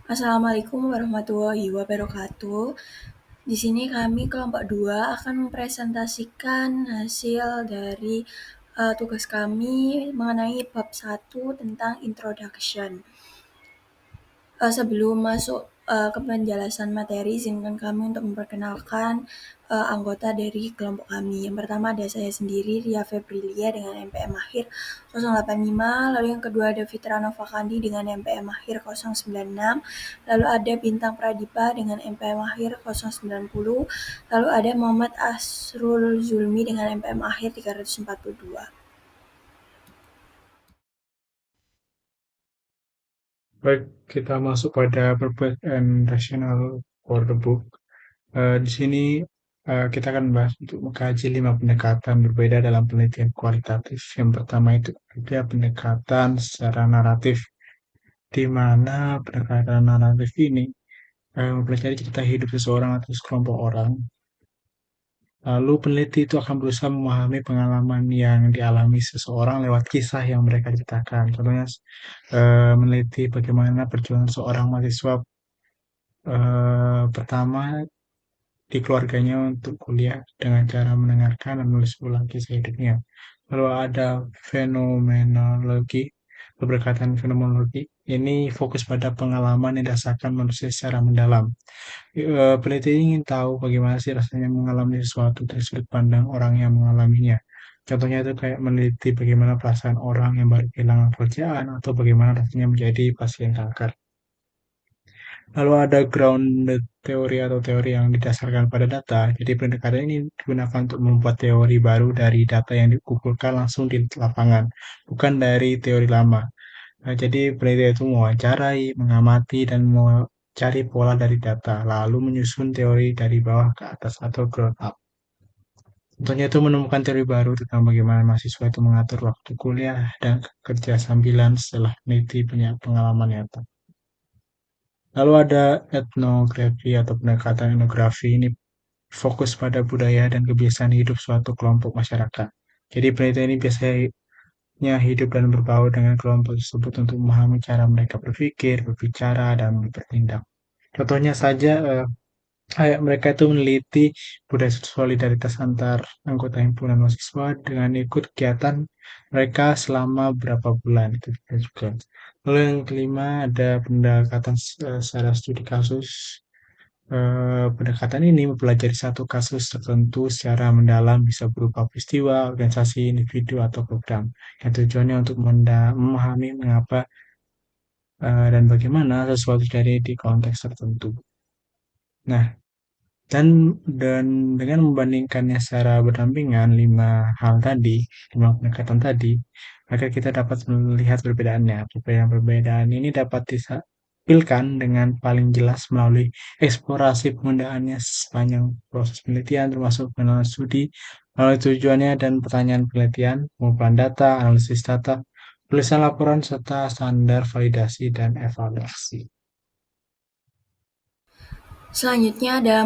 Assalamualaikum warahmatullahi wabarakatuh. Di sini kami kelompok 2 akan mempresentasikan hasil dari tugas kami mengenai bab 1 tentang introduction. Sebelum masuk ke penjelasan materi, izinkan kami untuk memperkenalkan anggota dari kelompok kami. Yang pertama ada saya sendiri, Ria Febrilia dengan NPM akhir 085, lalu yang kedua ada Fitra Novakandi dengan NPM akhir 096, lalu ada Bintang Pradipa dengan NPM akhir 090, lalu ada Muhammad Asrul Zulmi dengan NPM akhir 342. Baik, kita masuk pada purpose and rationale for the book. Di sini kita akan bahas untuk mengkaji 5 pendekatan berbeda dalam penelitian kualitatif. Yang pertama itu ada pendekatan secara naratif, di mana pendekatan naratif ini mempelajari cerita hidup seseorang atau sekelompok orang. Lalu peneliti itu akan berusaha memahami pengalaman yang dialami seseorang lewat kisah yang mereka ceritakan. Contohnya meneliti bagaimana perjuangan seorang mahasiswa pertama di keluarganya untuk kuliah dengan cara mendengarkan dan menulis ulang kisah hidupnya. Lalu ada fenomenologi, keberkatan fenomenologi. Ini fokus pada pengalaman yang dirasakan manusia secara mendalam. Peneliti ingin tahu bagaimana sih rasanya mengalami sesuatu dari sudut pandang orang yang mengalaminya. Contohnya itu kayak meneliti bagaimana perasaan orang yang baru kehilangan pekerjaan atau bagaimana rasanya menjadi pasien kanker. Lalu ada grounded teori atau teori yang didasarkan pada data. Jadi pendekatan ini digunakan untuk membuat teori baru dari data yang dikumpulkan langsung di lapangan, bukan dari teori lama. Nah, jadi peneliti itu mewawancarai, mengamati, dan mencari pola dari data, lalu menyusun teori dari bawah ke atas atau ground up. Contohnya itu menemukan teori baru tentang bagaimana mahasiswa itu mengatur waktu kuliah dan kerja sambilan setelah meneliti banyak pengalaman nyata. Lalu ada etnografi atau pendekatan etnografi ini fokus pada budaya dan kebiasaan hidup suatu kelompok masyarakat. Jadi penelitian ini biasanya hidup dan berbaur dengan kelompok tersebut untuk memahami cara mereka berpikir, berbicara, dan bertindak. Contohnya saja, kayak mereka itu meneliti budaya solidaritas antar anggota himpunan mahasiswa dengan ikut kegiatan mereka selama berapa bulan itu juga. Lalu yang kelima ada pendekatan secara studi kasus. Pendekatan ini mempelajari satu kasus tertentu secara mendalam bisa berupa peristiwa, organisasi, individu, atau program yang tujuannya untuk memahami mengapa dan bagaimana sesuatu terjadi di konteks tertentu. Nah, dan dengan membandingkannya secara berdampingan lima pendekatan tadi, maka kita dapat melihat perbedaannya. Perbedaan ini dapat ditampilkan dengan paling jelas melalui eksplorasi penggunaannya sepanjang proses penelitian, termasuk pengenalan studi, melalui tujuannya dan pertanyaan penelitian, pengumpulan data, analisis data, tulisan laporan, serta standar validasi dan evaluasi. Selanjutnya ada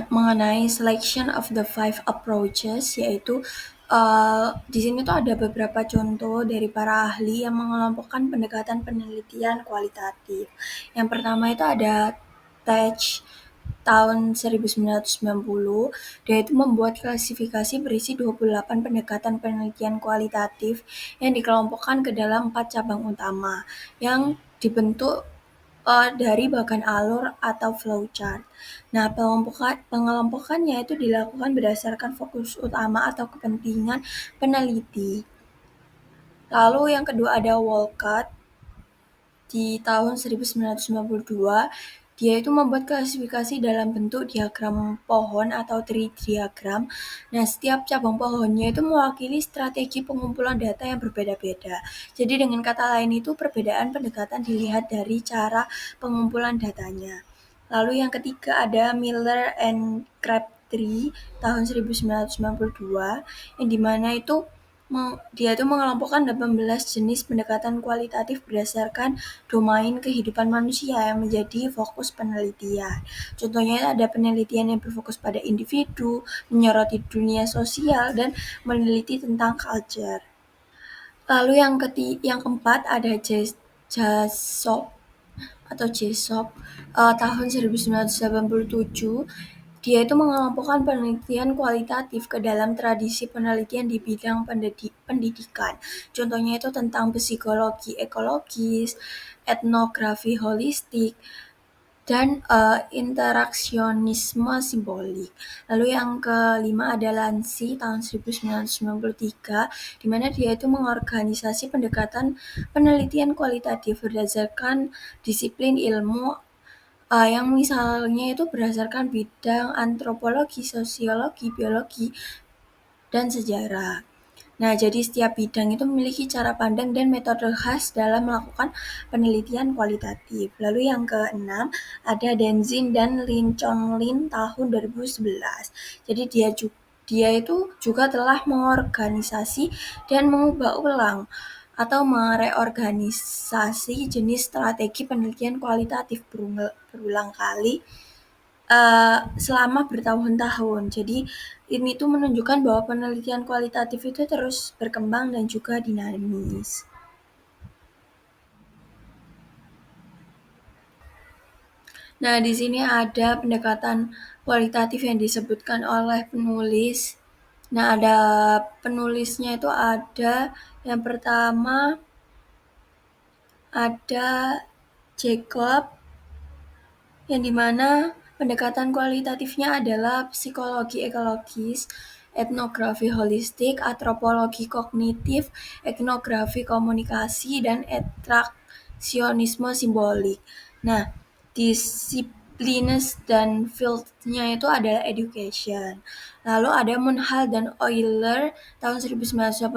mengenai selection of the five approaches, yaitu di sini tuh ada beberapa contoh dari para ahli yang mengelompokkan pendekatan penelitian kualitatif. Yang pertama itu ada Tech tahun 1990, dia itu membuat klasifikasi berisi 28 pendekatan penelitian kualitatif yang dikelompokkan ke dalam 4 cabang utama yang dibentuk dari bagan alur atau flowchart. Nah, pengelompokannya itu dilakukan berdasarkan fokus utama atau kepentingan peneliti. Lalu yang kedua ada Walcott di tahun 1992. Dia itu membuat klasifikasi dalam bentuk diagram pohon atau tree diagram. Nah, setiap cabang pohonnya itu mewakili strategi pengumpulan data yang berbeda-beda. Jadi dengan kata lain itu perbedaan pendekatan dilihat dari cara pengumpulan datanya. Lalu yang ketiga ada Miller and Crabtree tahun 1992, yang dimana itu dia itu mengelompokkan 18 jenis pendekatan kualitatif berdasarkan domain kehidupan manusia yang menjadi fokus penelitian. Contohnya ada penelitian yang berfokus pada individu, menyoroti dunia sosial, dan meneliti tentang culture. Lalu yang keempat ada Jessop atau JSOP tahun 1987. Dia itu mengelompokkan penelitian kualitatif ke dalam tradisi penelitian di bidang pendidikan. Contohnya itu tentang psikologi ekologis, etnografi holistik, dan interaksionisme simbolik. Lalu yang kelima ada Lansi tahun 1993, di mana dia itu mengorganisasi pendekatan penelitian kualitatif berdasarkan disiplin ilmu yang misalnya itu berdasarkan bidang antropologi, sosiologi, biologi, dan sejarah. Nah, jadi setiap bidang itu memiliki cara pandang dan metode khas dalam melakukan penelitian kualitatif. Lalu yang keenam ada Denzin dan Lin Chonlin tahun 2011. Jadi dia itu juga telah mengorganisasi dan mengubah ulang atau mereorganisasi jenis strategi penelitian kualitatif berulang kali selama bertahun-tahun. Jadi ini tuh menunjukkan bahwa penelitian kualitatif itu terus berkembang dan juga dinamis. Nah, di sini ada pendekatan kualitatif yang disebutkan oleh penulis. Nah, ada penulisnya itu ada yang pertama ada Jacob, yang dimana pendekatan kualitatifnya adalah psikologi ekologis, etnografi holistik, antropologi kognitif, etnografi komunikasi, dan etraksionisme simbolik. Nah, disiplines dan field-nya itu adalah education. Lalu ada Munhal dan Euler tahun 1986,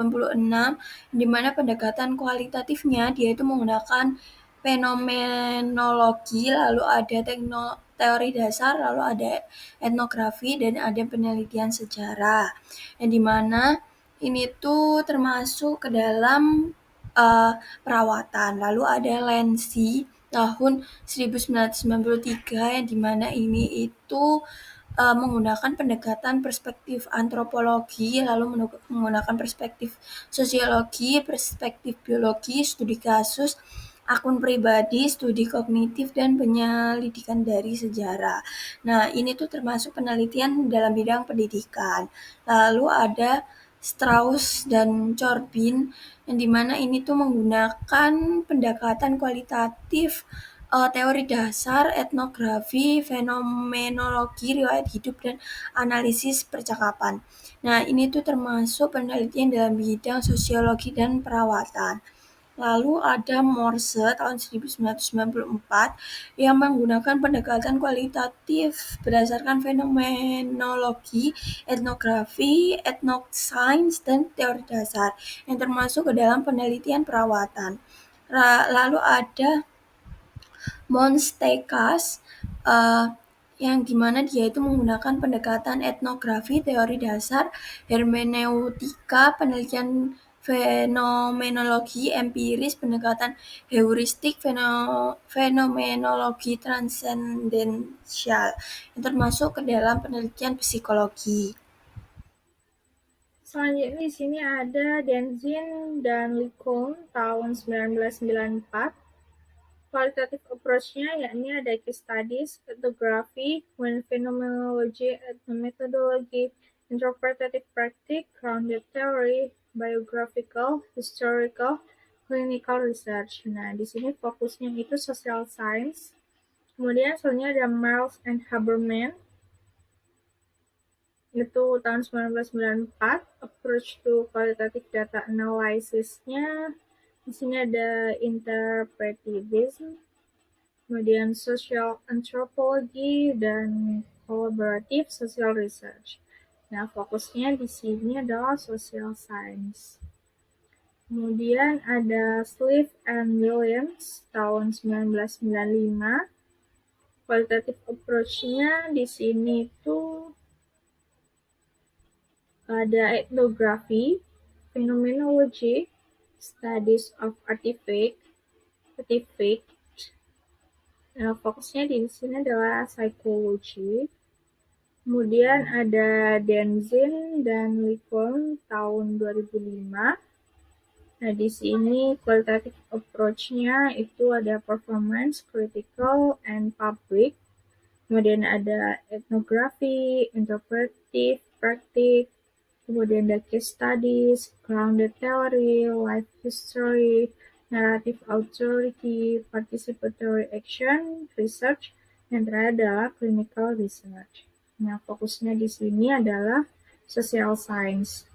di mana pendekatan kualitatifnya dia itu menggunakan fenomenologi, lalu ada teori dasar, lalu ada etnografi, dan ada penelitian sejarah. Yang dimana ini tuh termasuk ke dalam perawatan. Lalu ada Lancy tahun 1993, yang dimana ini itu menggunakan pendekatan perspektif antropologi, lalu menggunakan perspektif sosiologi, perspektif biologi, studi kasus, akun pribadi, studi kognitif, dan penyelidikan dari sejarah. Nah, ini tuh termasuk penelitian dalam bidang pendidikan. Lalu ada Strauss dan Corbin, yang dimana ini tuh menggunakan pendekatan kualitatif, teori dasar, etnografi, fenomenologi, riwayat hidup, dan analisis percakapan. Nah, ini tuh termasuk penelitian dalam bidang sosiologi dan perawatan. Lalu ada Morse tahun 1994 yang menggunakan pendekatan kualitatif berdasarkan fenomenologi, etnografi, etnoscience, dan teori dasar yang termasuk ke dalam penelitian perawatan. Lalu ada Monstekas, yang dimana dia itu menggunakan pendekatan etnografi, teori dasar, hermeneutika, penelitian fenomenologi empiris, pendekatan heuristik, fenomenologi transendensial, yang termasuk ke dalam penelitian psikologi. Selanjutnya di sini ada Denzin dan Licon tahun 1994. Qualitative approach-nya yakni ada case studies, ethnography, phenomenology, ethnomethodology, interpretative practice, grounded theory, biographical, historical, clinical research. Nah, di sini fokusnya itu social science. Kemudian selanjutnya ada Miles and Haberman, itu tahun 1994, approach to qualitative data analysis-nya di sini ada interpretivism, kemudian social anthropology, dan collaborative social research. Nah, fokusnya di sini adalah social science. Kemudian ada Swift and Williams tahun 1995. Qualitative approach-nya di sini tuh ada ethnography, phenomenology, studies of artifact. Fokusnya di sini adalah psikologi. Kemudian ada Denzin dan Licon tahun 2005. Nah, di sini qualitative approach-nya itu ada performance, critical, and public. Kemudian ada etnografi, interpretive, practice, kemudian ada case studies, grounded theory, life history, narrative authority, participatory action, research, yang terakhir adalah clinical research. Nah, fokusnya di sini adalah social science.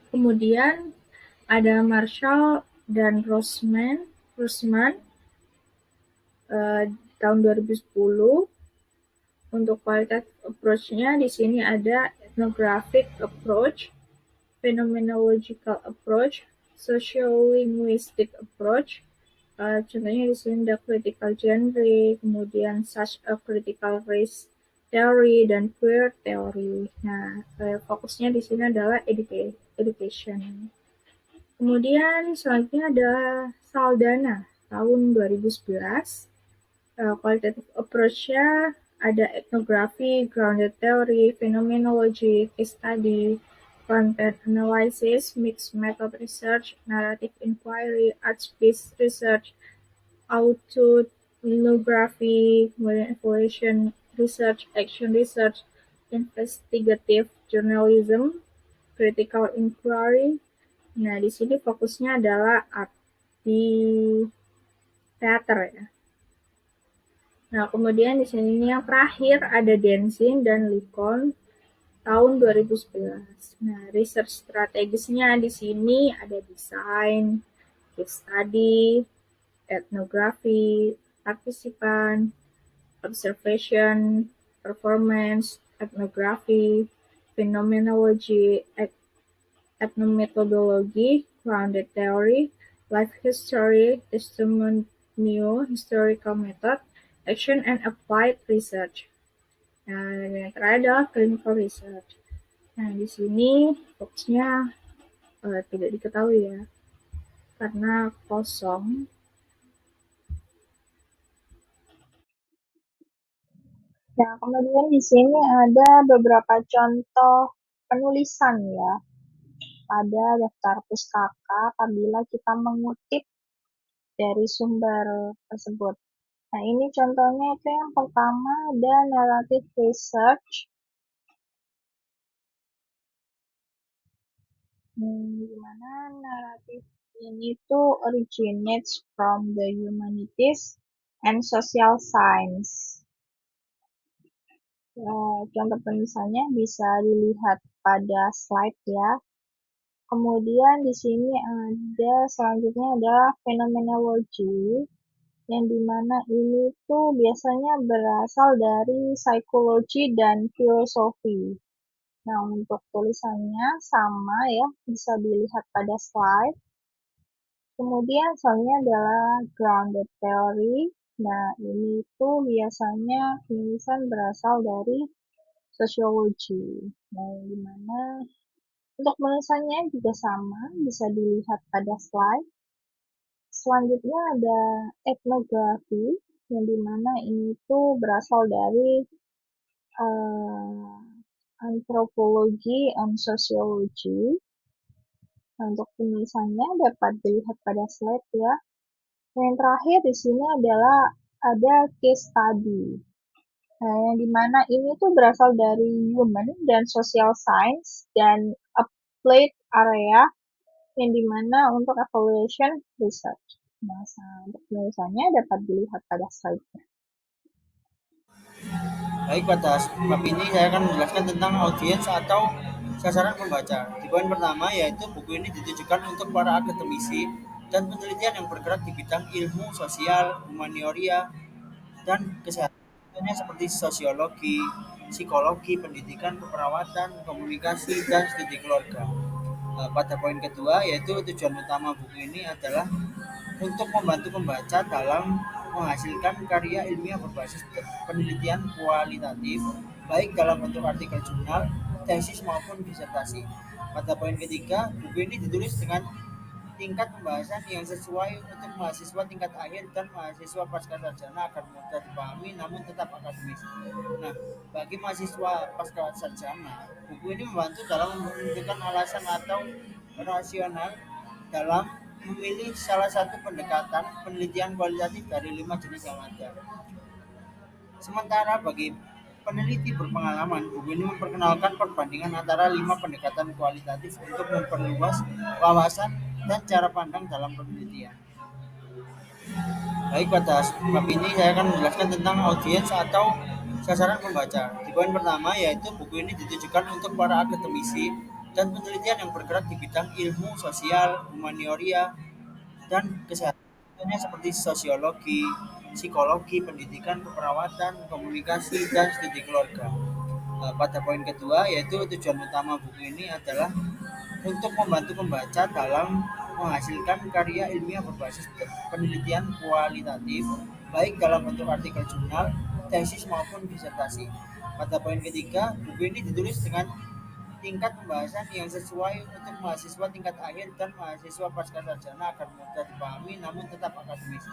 Kemudian ada Marshall dan Rosman tahun 2010. Untuk qualitative approach-nya di sini ada ethnographic approach, phenomenological approach, sociolinguistic approach. Contohnya di sini ada critical genre, kemudian such a critical race theory dan queer theory. Nah, fokusnya di sini adalah education. Kemudian selanjutnya ada Saldana tahun 2011. Qualitative approach-nya ada ethnography, grounded theory, phenomenology, case study, content analysis, mixed method research, narrative inquiry, arts-based research, autoethnography, kemudian evaluation research, action research, investigative journalism, critical inquiry. Nah, di sini fokusnya adalah art di teater ya. Nah, kemudian di sini yang terakhir ada Denzin dan Lincoln tahun 2011. Nah, research strategisnya di sini ada desain, case study, etnografi, partisipan, observation, performance, etnografi, phenomenology, ethnomethodology, grounded theory, life history, testimonial, historical method, action and applied research. Nah, yang terakhir adalah clinical research. Nah, di sini fokusnya tidak diketahui ya, karena kosong. Nah, kemudian di sini ada beberapa contoh penulisan ya pada daftar pustaka apabila kita mengutip dari sumber tersebut. Nah, ini contohnya itu yang pertama ada narrative research. Di mana naratif ini tuh originates from the humanities and social science. Contoh penulisannya bisa dilihat pada slide ya. Kemudian di sini ada selanjutnya ada phenomenology, yang dimana ini tuh biasanya berasal dari psikologi dan filosofi. Nah, untuk tulisannya sama ya, bisa dilihat pada slide. Kemudian selanjutnya adalah grounded theory. Nah, ini tuh biasanya penulisan berasal dari sosiologi. Nah, dimana untuk penulisannya juga sama, bisa dilihat pada slide. Selanjutnya ada etnografi, yang dimana ini tuh berasal dari antropologi and sociology. Nah, untuk penulisannya dapat dilihat pada slide ya. Yang terakhir di sini adalah ada case study. Nah, yang dimana ini tuh berasal dari human dan social science dan applied area, yang dimana untuk evaluation research. Nah, untuk penulisannya dapat dilihat pada slide-nya. Baik, pada bab ini saya akan menjelaskan tentang audiens atau sasaran pembaca. Di poin pertama yaitu buku ini ditujukan untuk para akademisi dan penelitian yang bergerak di bidang ilmu sosial, humaniora, dan kesehatan. Contohnya seperti sosiologi, psikologi, pendidikan, keperawatan, komunikasi, dan studi keluarga. Pada poin kedua yaitu tujuan utama buku ini adalah untuk membantu pembaca dalam menghasilkan karya ilmiah berbasis penelitian kualitatif, baik dalam bentuk artikel jurnal, tesis maupun disertasi. Pada poin ketiga, buku ini ditulis dengan tingkat pembahasan yang sesuai untuk mahasiswa tingkat akhir dan mahasiswa pasca sarjana agar mudah dipahami namun tetap akademis. Nah, bagi mahasiswa pasca sarjana, buku ini membantu dalam menentukan alasan atau rasional dalam memilih salah satu pendekatan penelitian kualitatif dari 5 jenis yang ada. Sementara bagi peneliti berpengalaman, buku ini memperkenalkan perbandingan antara 5 pendekatan kualitatif untuk memperluas wawasan dan cara pandang dalam penelitian. Baik, pada bab ini saya akan menjelaskan tentang audiens atau sasaran pembaca. Di poin pertama yaitu buku ini ditujukan untuk para akademisi dan penelitian yang bergerak di bidang ilmu sosial, humaniora, dan kesehatan. Contohnya seperti sosiologi, psikologi, pendidikan, keperawatan, komunikasi, dan studi keluarga. Pada poin kedua yaitu tujuan utama buku ini adalah untuk membantu pembaca dalam menghasilkan karya ilmiah berbasis penelitian kualitatif, baik dalam bentuk artikel jurnal, tesis maupun disertasi. Pada poin ketiga, buku ini ditulis dengan tingkat pembahasan yang sesuai untuk mahasiswa tingkat akhir dan mahasiswa pasca sarjana agar mudah dipahami namun tetap akademis.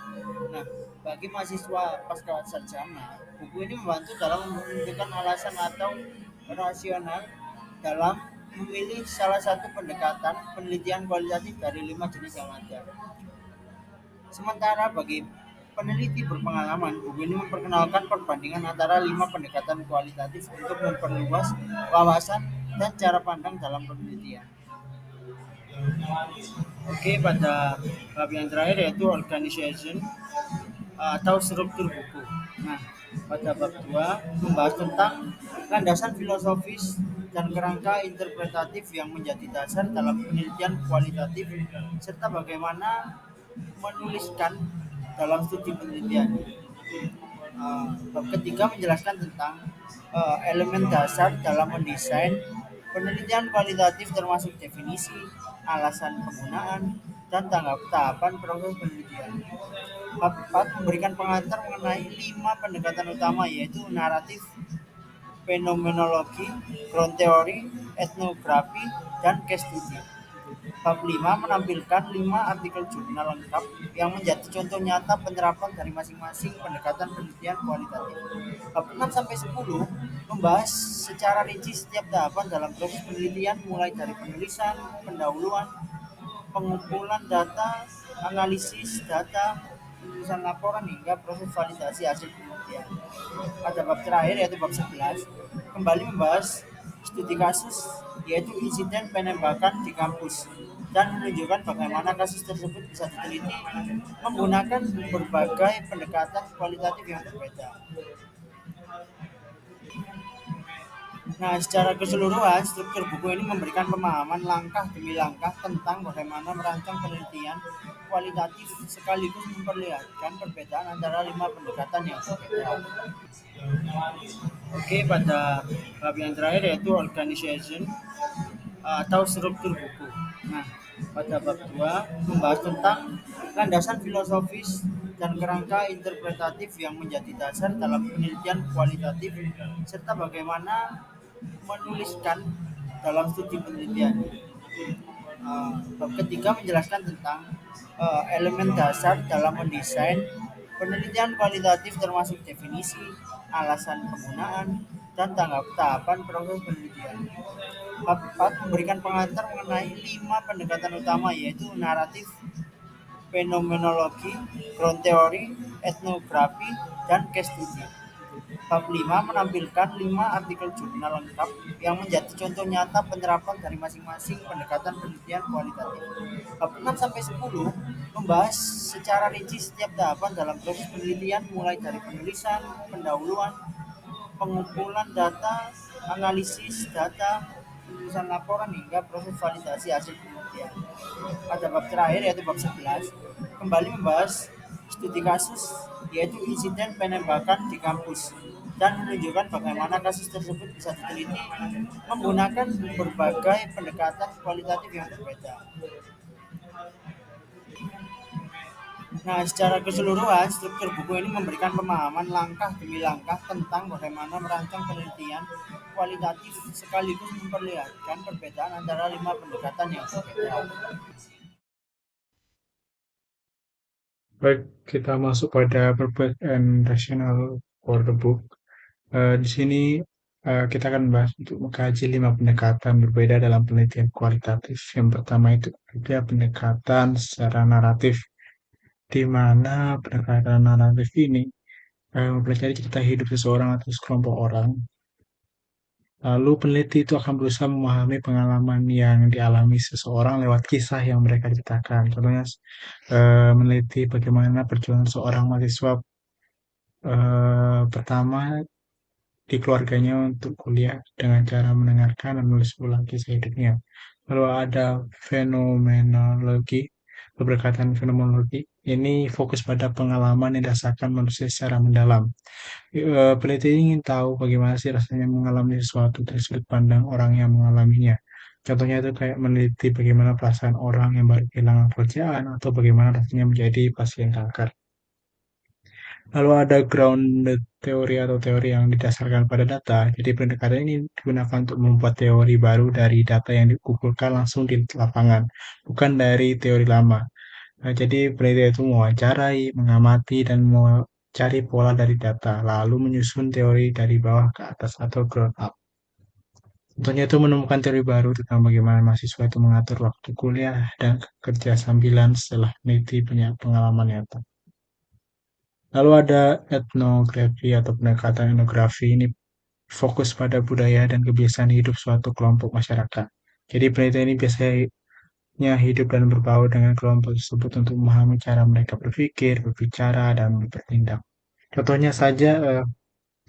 Nah, bagi mahasiswa pasca sarjana, buku ini membantu dalam menentukan alasan atau rasional dalam memilih salah satu pendekatan penelitian kualitatif dari 5 jenis yang ada. Sementara bagi peneliti berpengalaman, buku ini memperkenalkan perbandingan antara 5 pendekatan kualitatif untuk memperluas wawasan dan cara pandang dalam penelitian. Oke, pada bab yang terakhir yaitu organization atau struktur buku. Nah, pada bab 2 membahas tentang landasan filosofis dan kerangka interpretatif yang menjadi dasar dalam penelitian kualitatif serta bagaimana menuliskan dalam studi penelitian. Bab ketiga menjelaskan tentang elemen dasar dalam mendesain penelitian kualitatif termasuk definisi, alasan penggunaan, dan tahapan proses penelitian. Bab 4 memberikan pengantar mengenai 5 pendekatan utama yaitu naratif, fenomenologi, ground theory, etnografi, dan case study. Bab 5 menampilkan 5 artikel jurnal lengkap yang menjadi contoh nyata penerapan dari masing-masing pendekatan penelitian kualitatif. Bab 6 sampai 10 membahas secara rinci setiap tahapan dalam proses penelitian mulai dari penulisan, pendahuluan, pengumpulan data, analisis data, penulisan laporan hingga proses validasi hasil penelitian. Pada bab terakhir yaitu bab 11 kembali membahas studi kasus yaitu insiden penembakan di kampus dan menunjukkan bagaimana kasus tersebut bisa diteliti menggunakan berbagai pendekatan kualitatif yang berbeda. Nah, secara keseluruhan, struktur buku ini memberikan pemahaman langkah demi langkah tentang bagaimana merancang penelitian kualitatif sekaligus memperlihatkan perbedaan antara 5 pendekatan yang berbeda. Oke, pada bab yang terakhir yaitu organization atau struktur buku. Nah, pada bab 2 membahas tentang landasan filosofis dan kerangka interpretatif yang menjadi dasar dalam penelitian kualitatif serta bagaimana menuliskan dalam studi penelitian. Bab ketiga menjelaskan tentang elemen dasar dalam mendesain penelitian kualitatif termasuk definisi, alasan penggunaan, dan tahapan proses penelitian. Bab 4 memberikan pengantar mengenai 5 pendekatan utama yaitu naratif, fenomenologi, ground theory, etnografi, dan case study. Bab 5 menampilkan 5 artikel jurnal lengkap yang menjadi contoh nyata penerapan dari masing-masing pendekatan penelitian kualitatif. Bab 6 sampai 10 membahas secara rinci setiap tahapan dalam proses penelitian mulai dari penulisan, pendahuluan, pengumpulan data, analisis data, penulisan laporan hingga proses validasi hasil penelitian. Pada bab terakhir yaitu bab 11 kembali membahas studi kasus yaitu insiden penembakan di kampus dan menunjukkan bagaimana kasus tersebut bisa diteliti menggunakan berbagai pendekatan kualitatif yang berbeda. Nah, secara keseluruhan, struktur buku ini memberikan pemahaman langkah demi langkah tentang bagaimana merancang penelitian kualitatif sekaligus memperlihatkan perbedaan antara 5 pendekatan yang berbeda. Baik, kita masuk pada purpose and rationale for the book. Di sini Kita akan bahas untuk mengkaji 5 pendekatan berbeda dalam penelitian kualitatif. Yang pertama itu ada pendekatan secara naratif, di mana pendekatan naratif ini mempelajari cerita hidup seseorang atau sekelompok orang. Lalu peneliti itu akan berusaha memahami pengalaman yang dialami seseorang lewat kisah yang mereka ceritakan. Contohnya meneliti bagaimana perjuangan seorang mahasiswa pertama di keluarganya untuk kuliah dengan cara mendengarkan dan menulis ulang kisah hidupnya. Lalu ada fenomenologi, keberkatan fenomenologi. Ini fokus pada pengalaman yang dirasakan manusia secara mendalam. Peneliti ingin tahu bagaimana sih rasanya mengalami sesuatu dari sudut pandang orang yang mengalaminya. Contohnya itu kayak meneliti bagaimana perasaan orang yang baru kehilangan pekerjaan atau bagaimana rasanya menjadi pasien kanker. Lalu ada grounded teori atau teori yang didasarkan pada data. Jadi pendekatan ini digunakan untuk membuat teori baru dari data yang dikumpulkan langsung di lapangan, bukan dari teori lama. Nah, jadi peneliti itu mewawancarai, mengamati, dan mencari pola dari data, lalu menyusun teori dari bawah ke atas atau ground up. Contohnya itu menemukan teori baru tentang bagaimana mahasiswa itu mengatur waktu kuliah dan kerja sambilan setelah meneliti banyak pengalaman nyata. Lalu ada etnografi atau pendekatan etnografi ini fokus pada budaya dan kebiasaan hidup suatu kelompok masyarakat. Jadi penelitian ini biasanya hidup dan berbaur dengan kelompok tersebut untuk memahami cara mereka berpikir, berbicara, dan bertindak. Contohnya saja,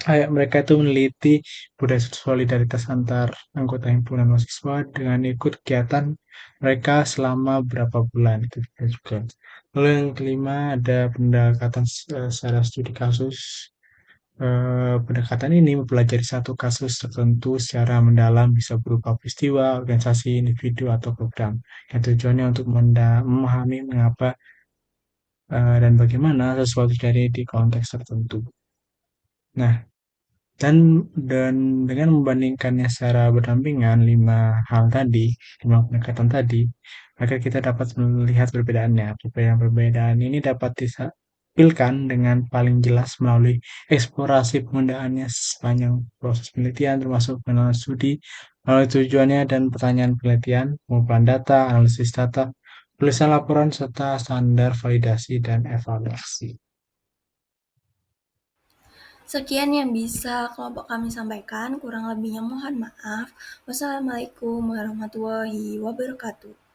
kayak mereka itu meneliti budaya solidaritas antar anggota himpunan mahasiswa dengan ikut kegiatan mereka selama berapa bulan itu juga. Lalu yang kelima ada pendekatan secara studi kasus. Pendekatan ini mempelajari satu kasus tertentu secara mendalam bisa berupa peristiwa, organisasi, individu, atau program yang tujuannya untuk memahami mengapa dan bagaimana sesuatu terjadi di konteks tertentu. Nah, dan dengan membandingkannya secara berdampingan 5 pendekatan tadi, maka kita dapat melihat perbedaannya. Perbedaan ini dapat ditampilkan dengan paling jelas melalui eksplorasi penggunaannya sepanjang proses penelitian, termasuk pengenalan studi, melalui tujuannya dan pertanyaan penelitian, pengumpulan data, analisis data, tulisan laporan, serta standar validasi dan evaluasi. Sekian yang bisa kelompok kami sampaikan, kurang lebihnya mohon maaf. Wassalamualaikum warahmatullahi wabarakatuh.